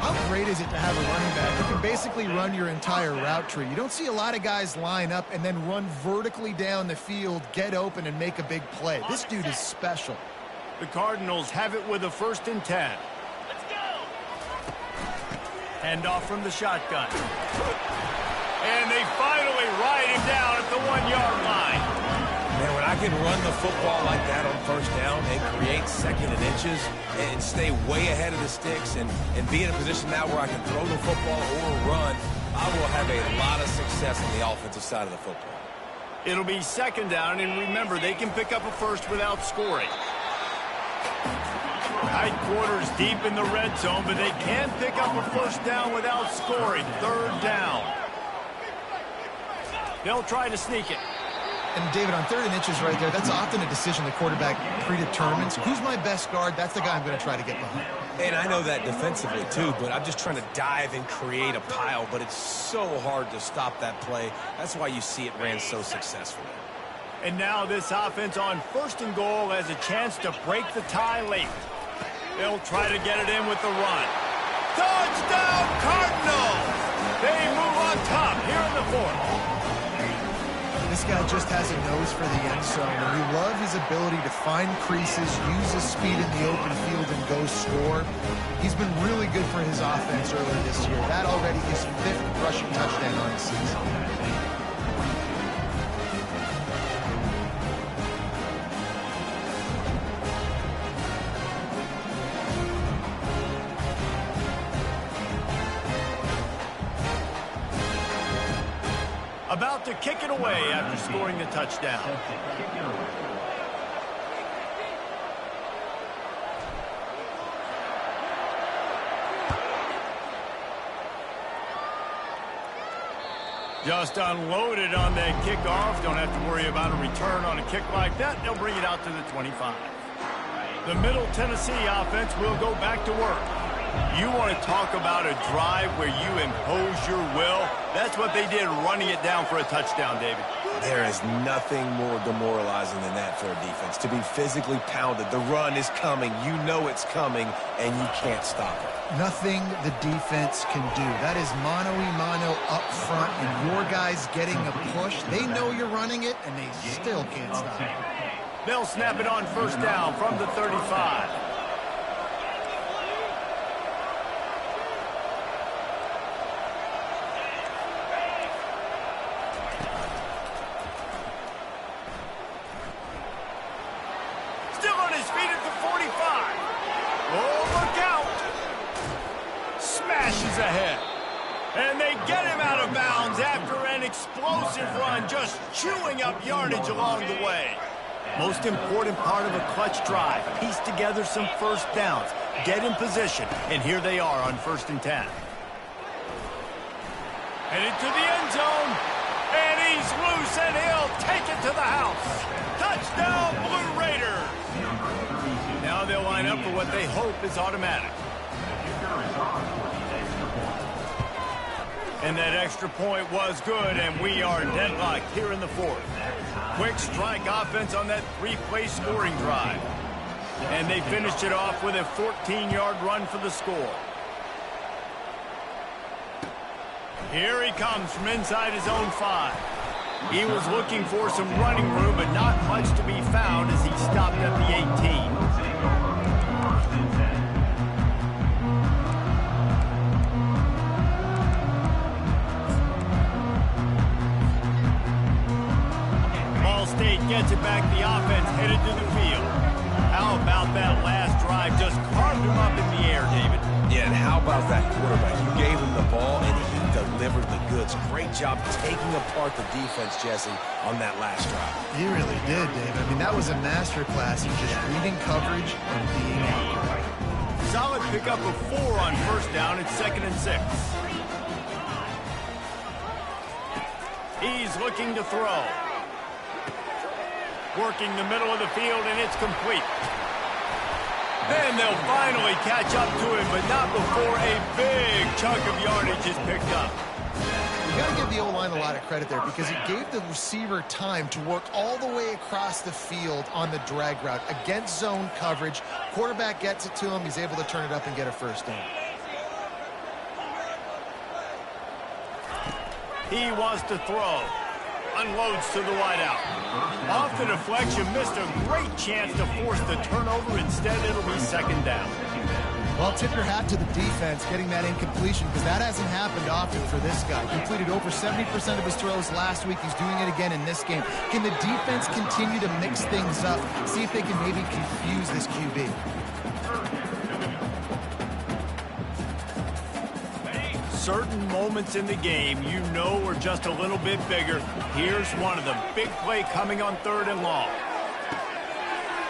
B: How great is it to have a running back who can basically run your entire route tree? You don't see a lot of guys line up and then run vertically down the field, get open, and make a big play. This dude is special.
A: The Cardinals have it with a 1st and 10.
E: Let's go!
A: Handoff from the shotgun. And they finally ride him down at the 1-yard line.
D: Man, when I can run the football like that on 1st down and create 2nd and inches and stay way ahead of the sticks and be in a position now where I can throw the football or run, I will have a lot of success on the offensive side of the football.
A: It'll be 2nd down, and remember, they can pick up a 1st without scoring. Tight quarters deep in the red zone, but they can pick up a 1st down without scoring. 3rd down. They'll try to sneak it.
B: And, David, on 3rd and inches right there, that's often a decision the quarterback predetermines. Who's my best guard? That's the guy I'm going to try to get behind.
D: And I know that defensively, too, but I'm just trying to dive and create a pile, but it's so hard to stop that play. That's why you see it ran so successfully.
A: And now this offense on 1st and goal has a chance to break the tie late. They'll try to get it in with the run. Touchdown, Cardinals! They move on top here in the 4th.
B: This guy just has a nose for the end zone, and we love his ability to find creases, use his speed in the open field, and go score. He's been really good for his offense earlier this year. That already his 5th rushing touchdown on the season.
A: About to kick it away after scoring the touchdown. Just unloaded on that kickoff. Don't have to worry about a return on a kick like that. They'll bring it out to the 25. The Middle Tennessee offense will go back to work. You want to talk about a drive where you impose your will? That's what they did, running it down for a touchdown, David.
D: There is nothing more demoralizing than that for a defense. To be physically pounded. The run is coming. You know it's coming, and you can't stop it.
B: Nothing the defense can do. That is mano-a-mano up front, and your guys getting a push. They know you're running it, and they still can't stop it.
A: They'll snap it on 1st down from the 35. Ahead. And they get him out of bounds after an explosive run, just chewing up yardage along the way. Most important part of a clutch drive, piece together some 1st downs, get in position, and here they are on 1st and 10. Headed to the end zone, and he's loose, and he'll take it to the house. Touchdown, Blue Raiders! Now they'll line up for what they hope is automatic. And that extra point was good, and we are deadlocked here in the 4th. Quick strike offense on that 3-play scoring drive. And they finished it off with a 14-yard run for the score. Here he comes from inside his own 5. He was looking for some running room, but not much to be found as he stopped at the 18. State gets it back. The offense headed to the field. How about that last drive? Just carved him up in the air, David.
D: Yeah, and how about that quarterback? You gave him the ball, and he delivered the goods. Great job taking apart the defense, Jesse, on that last drive.
B: He really did, David. I mean, that was a masterclass in just reading coverage and being accurate.
A: Solid pickup of 4 on 1st down. It's 2nd and 6. He's looking to throw. Working the middle of the field, and it's complete. And they'll finally catch up to him, but not before a big chunk of yardage is picked up.
B: You got to give the O-line a lot of credit there because it gave the receiver time to work all the way across the field on the drag route against zone coverage. Quarterback gets it to him. He's able to turn it up and get a first down.
A: He wants to throw. Unloads to the wideout. Off the deflection, missed a great chance to force the turnover. Instead, it'll be second down.
B: Well, tip your hat to the defense getting that incompletion because that hasn't happened often for this guy. Completed over 70% of his throws last week. He's doing it again in this game. Can the defense continue to mix things up? See if they can maybe confuse this QB.
A: Certain moments in the game you know are just a little bit bigger. Here's one of them. Big play coming on 3rd and long.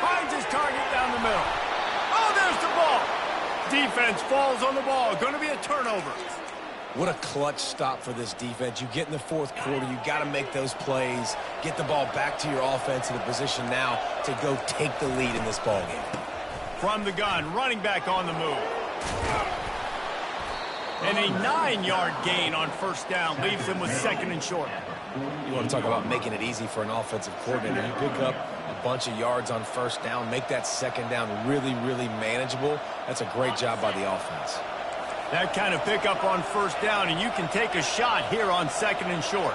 A: Finds his target down the middle. Oh, there's the ball. Defense falls on the ball. Going to be a turnover.
D: What a clutch stop for this defense. You get in the 4th quarter, you got to make those plays, get the ball back to your offense in a position now to go take the lead in this ball game.
A: From the gun, running back on the move. And a 9-yard gain on 1st down leaves him with 2nd and short.
D: You want to talk about making it easy for an offensive coordinator. You pick up a bunch of yards on 1st down, make that 2nd down really, really manageable. That's a great job by the offense.
A: That kind of pickup on 1st down, and you can take a shot here on 2nd and short.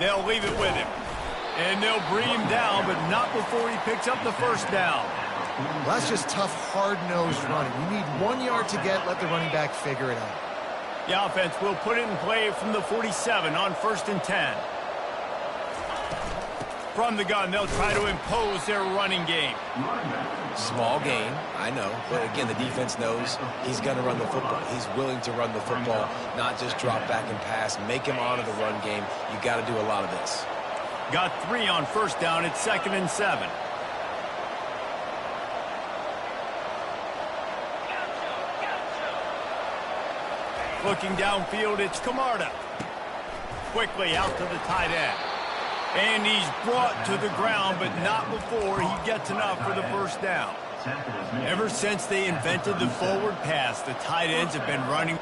A: They'll leave it with him. And they'll bring him down, but not before he picks up the 1st down.
B: Well, that's just tough, hard-nosed running. You need 1 yard to get, let the running back figure it out.
A: The offense will put it in play from the 47 on 1st and 10. From the gun, they'll try to impose their running game.
D: Small gain, I know. But again, the defense knows he's going to run the football. He's willing to run the football, not just drop back and pass. Make him honor the run game. You got to do a lot of this.
A: Got 3 on 1st down. It's 2nd and 7. Looking downfield, it's Camarda. Quickly out to the tight end. And he's brought to the ground, but not before he gets enough for the 1st down. Ever since they invented the forward pass, the tight ends have been running.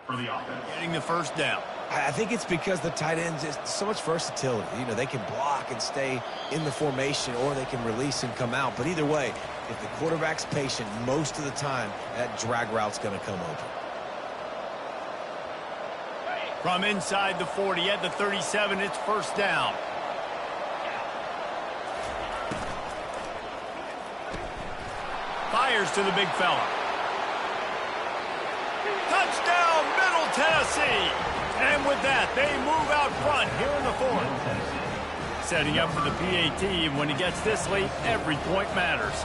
C: For the offense.
A: Getting the 1st down.
D: I think it's because the tight ends is so much versatility. You know, they can block and stay in the formation, or they can release and come out. But either way, if the quarterback's patient most of the time, that drag route's going to come open.
A: From inside the 40 at the 37, it's 1st down. Fires to the big fella. Touchdown, Middle Tennessee. And with that, they move out front here in the 4th. Setting up for the PAT, and when he gets this late, every point matters.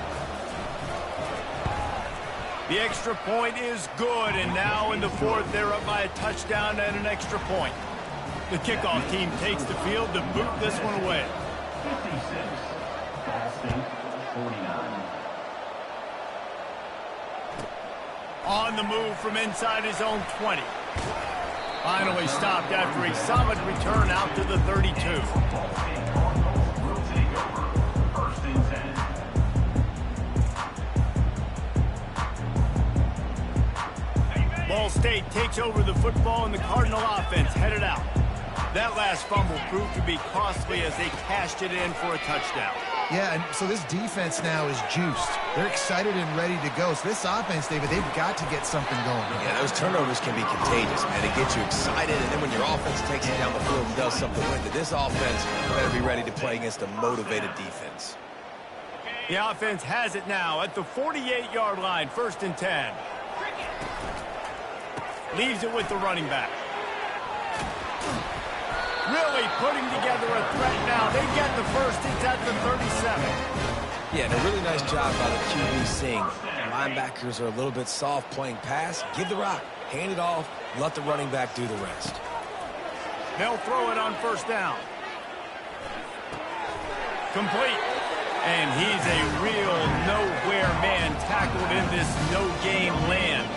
A: The extra point is good, and now in the 4th, they're up by a touchdown and an extra point. The kickoff team takes the field to boot this one away.
C: 56, Ball State, 49.
A: On the move from inside his own 20. Finally stopped after a solid return out to the 32.
C: Will take over 1st and 10.
A: Ball State takes over the football, and the Cardinal offense headed out. That last fumble proved to be costly as they cashed it in for a touchdown.
B: Yeah, and so this defense now is juiced. They're excited and ready to go. So this offense, David, they've got to get something going.
D: Yeah, those turnovers can be contagious, man. It gets you excited, and then when your offense takes it down the field and does something with it, this offense better be ready to play against a motivated defense.
A: The offense has it now at the 48-yard line, 1st and 10. Leaves it with the running back. Really putting together a threat now. They get the 1st. It's at the 37.
D: Yeah, and a really nice job by the QB seeing linebackers are a little bit soft playing pass. Give the rock, hand it off, let the running back do the rest.
A: They'll throw it on 1st down. Complete. And he's a real nowhere man tackled in this no-game land.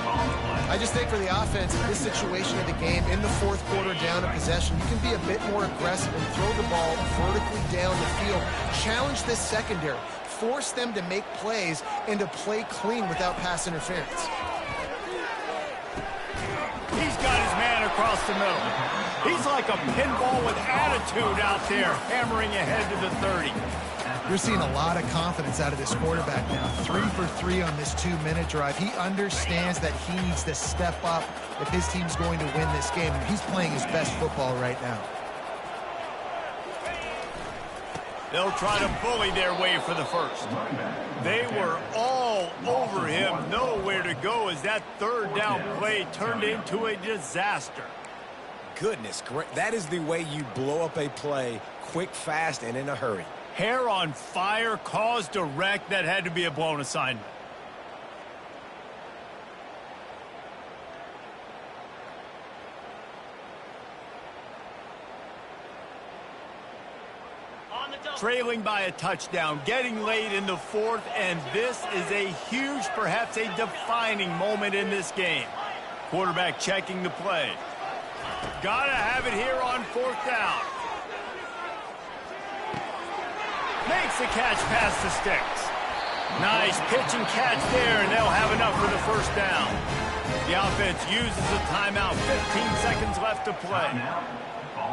B: I just think for the offense, in this situation of the game, in the fourth quarter down in possession, you can be a bit more aggressive and throw the ball vertically down the field. Challenge this secondary. Force them to make plays and to play clean without pass interference.
A: He's got his man across the middle. He's like a pinball with attitude out there, hammering ahead to the 30.
B: You're seeing a lot of confidence out of this quarterback now. 3 for 3 on this 2-minute drive. He understands that he needs to step up if his team's going to win this game. He's playing his best football right now.
A: They'll try to bully their way for the first. They were all over him. Nowhere to go as that third down play turned into a disaster.
D: Goodness, great. That is the way you blow up a play quick, fast, and in a hurry.
A: Hair on fire, caused a wreck. That had to be a blown assignment. Trailing by a touchdown, getting late in the fourth, and this is a huge, perhaps a defining moment in this game. Quarterback checking the play. Gotta have it here on fourth down. Makes the catch past the sticks. Nice pitch and catch there, and they'll have enough for the first down. The offense uses a timeout, 15 seconds left to play.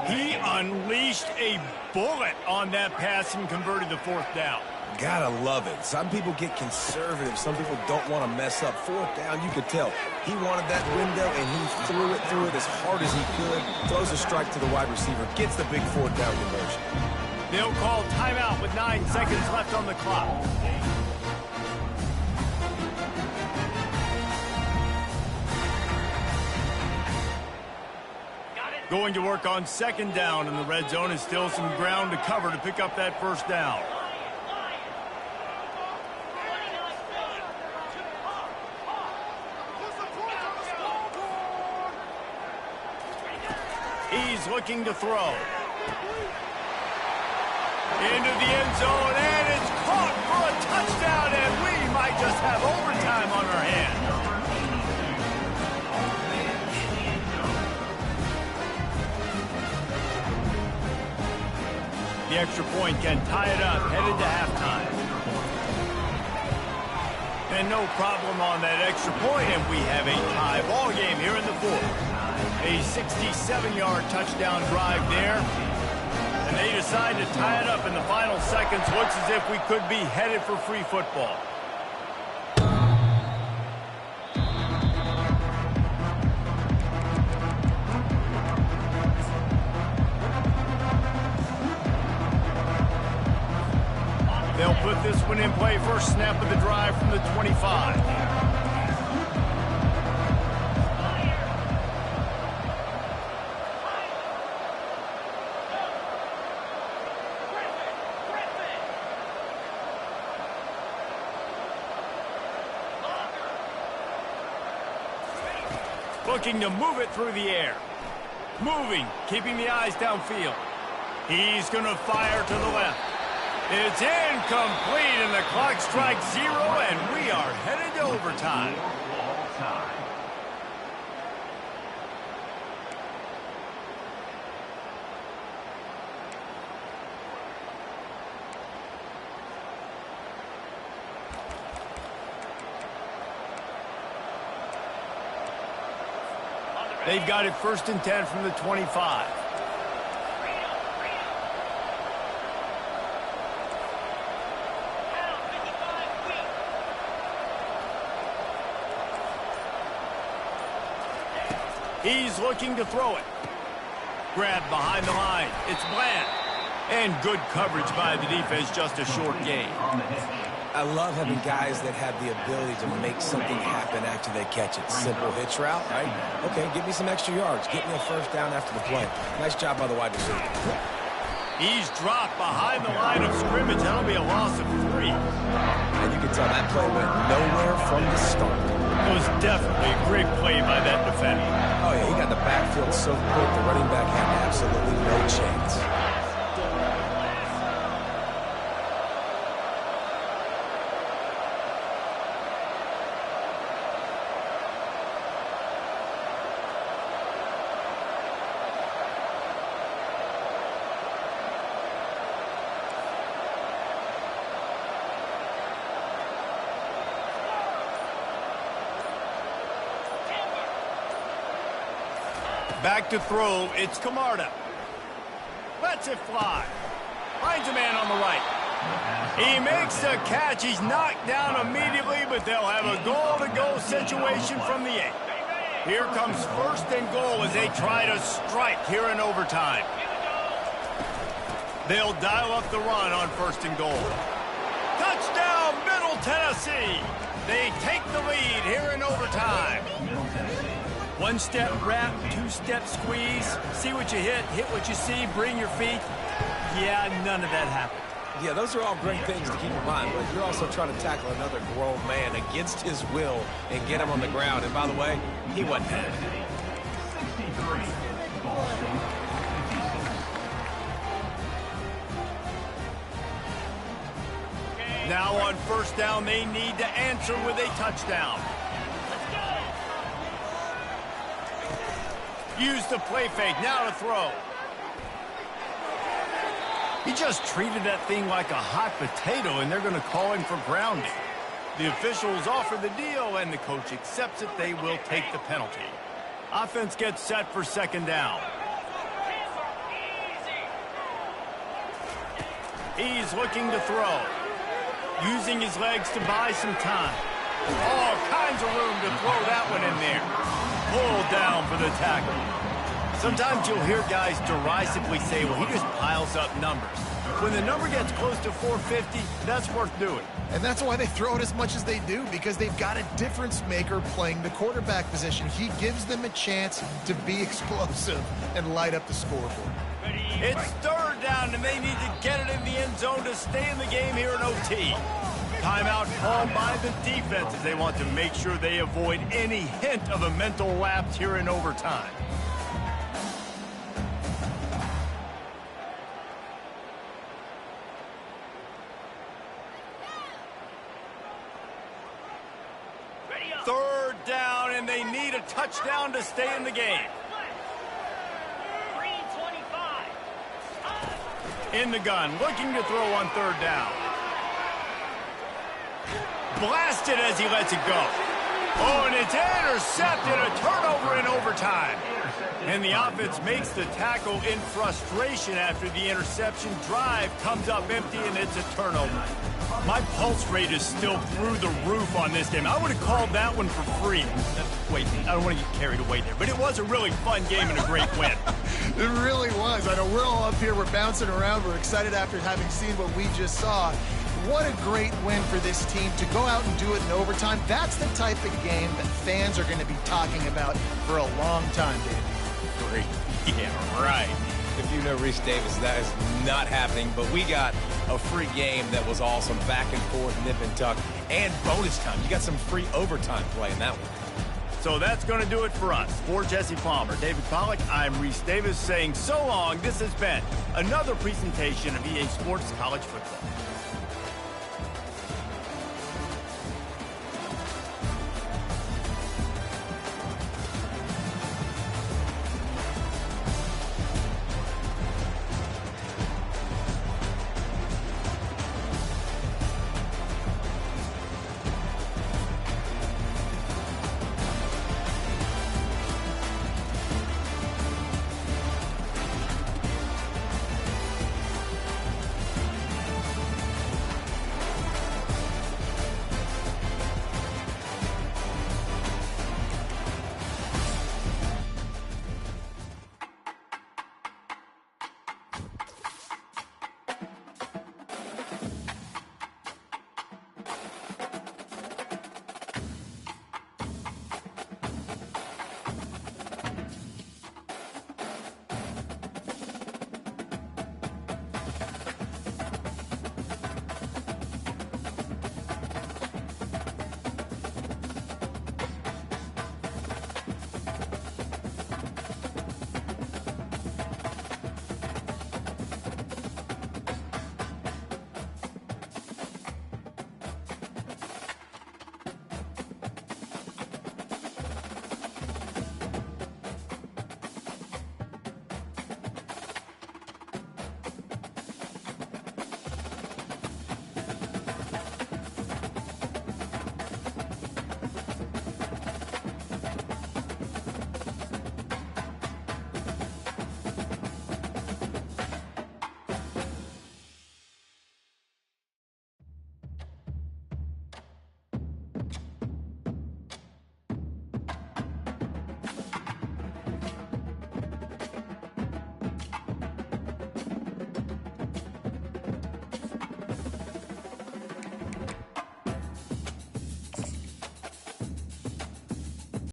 A: He unleashed a bullet on that pass and converted the fourth down.
D: Gotta love it. Some people get conservative. Some people don't want to mess up. Fourth down, you could tell. He wanted that window, and he threw it as hard as he could. Throws a strike to the wide receiver. Gets the big fourth down conversion.
A: They'll call timeout with 9 seconds left on the clock. Going to work on second down in the red zone, and still some ground to cover to pick up that first down. He's looking to throw. Into the end zone, and it's caught for a touchdown, and we might just have overtime on our hands. The extra point can tie it up, headed to halftime. And no problem on that extra point, and we have a tie ball game here in the fourth. A 67-yard touchdown drive there. And they decide to tie it up in the final seconds. Looks as if we could be headed for free football. They'll put this one in play. First snap of the drive from the 25. Looking to move it through the air. Moving, keeping the eyes downfield. He's going to fire to the left. It's incomplete, and the clock strikes 0, and we are headed to overtime. They've got it first and 10 from the 25. He's looking to throw it. Grabbed behind the line. It's Bland. And good coverage by the defense, just a short gain.
D: I love having guys that have the ability to make something happen after they catch it. Simple hitch route, right? Okay, give me some extra yards. Get me a first down after the play. Nice job by the wide receiver.
A: He's dropped behind the line of scrimmage. That'll be a loss of 3.
D: And you can tell that play went nowhere from the start.
A: It was definitely a great play by that defender.
D: Oh, yeah, he got the backfield so quick, the running back had absolutely no chance.
A: Back to throw, it's Camarda. Lets it fly. Finds a man on the right. He makes the catch. He's knocked down immediately, but they'll have a goal-to-go situation from the 8. Here comes first and goal as they try to strike here in overtime. They'll dial up the run on first and goal. Touchdown, Middle Tennessee. They take the lead here in overtime. One-step wrap, two-step squeeze. See what you hit what you see, bring your feet. Yeah, none of that happened.
D: Yeah, those are all great things to keep in mind, but you're also trying to tackle another grown man against his will and get him on the ground. And by the way, he wasn't having it.
C: 63. Ball State, 56.
A: Now on first down, they need to answer with a touchdown. Use the play fake, now to throw. He just treated that thing like a hot potato, and they're going to call him for grounding. The officials offer the deal, and the coach accepts it. They will take the penalty. Offense gets set for second down. He's looking to throw. Using his legs to buy some time. All kinds of room to throw that one in there. Pulled down for the tackle. Sometimes you'll hear guys derisively say, well, he just piles up numbers. When the number gets close to 450, that's worth doing.
B: And that's why they throw it as much as they do, because they've got a difference maker playing the quarterback position. He gives them a chance to be explosive and light up the scoreboard.
A: It's third down, and they need to get it in the end zone to stay in the game here in OT. Timeout called by the defense as they want to make sure they avoid any hint of a mental lapse here in overtime. Third down, and they need a touchdown to stay in the game. In the gun, looking to throw on third down. Blasted as he lets it go. Oh, and it's intercepted, a turnover in overtime. And the offense makes the tackle in frustration after the interception. Drive comes up empty, and it's a turnover. My pulse rate is still through the roof on this game. I would have called that one for free. Wait, I don't want to get carried away there, but it was a really fun game and a great win.
B: It really was. I know we're all up here, we're bouncing around, we're excited after having seen what we just saw. What a great win for this team to go out and do it in overtime. That's the type of game that fans are going to be talking about for a long time, Dave.
A: Great. Yeah, right.
D: If you know Reese Davis, that is not happening, but we got a free game that was awesome, back and forth, nip and tuck, and bonus time. You got some free overtime play in that one.
A: So that's going to do it for us. For Jesse Palmer, David Pollack, I'm Reese Davis saying so long. This has been another presentation of EA Sports College Football.